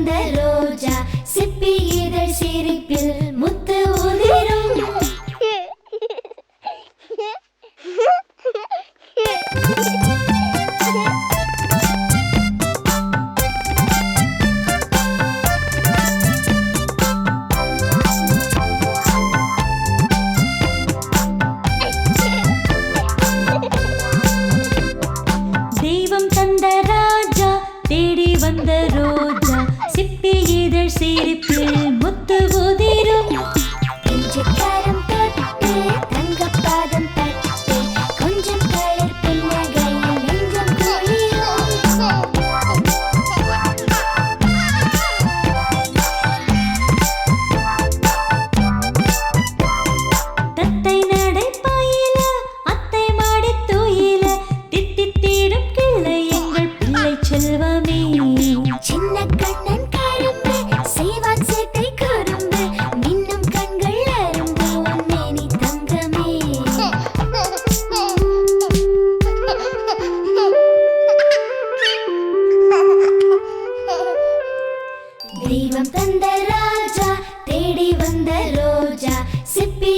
வந்த ரோஜா சிப்பி இதழ் சிரிப்பில் முத்து உதிரும். தெய்வம் தந்த ராஜா தேடி வந்த ரோஜா சிப்பி இதழ் சிரிப்பில் முத்து உதிரும். கரம் தொட்டு தங்கப்பாதம் தட்டு கொஞ்சம் தளர் புன்னகையில் நெஞ்சம் குளிரும். தத்தை நடை பாயில அத்தை மாடி தூயில தித்தித்தீடும் கிள்ளை எங்கள் பிள்ளை செல்வமே. சின்ன கண்ணன் கரும்பு செய்வான் சேட்டை குறும்பு மின்னும் கண்கள் அரும்பு உன்மேனி தங்கமே. தெய்வம் தந்த ராஜா தேடி வந்த ரோஜா சிப்பி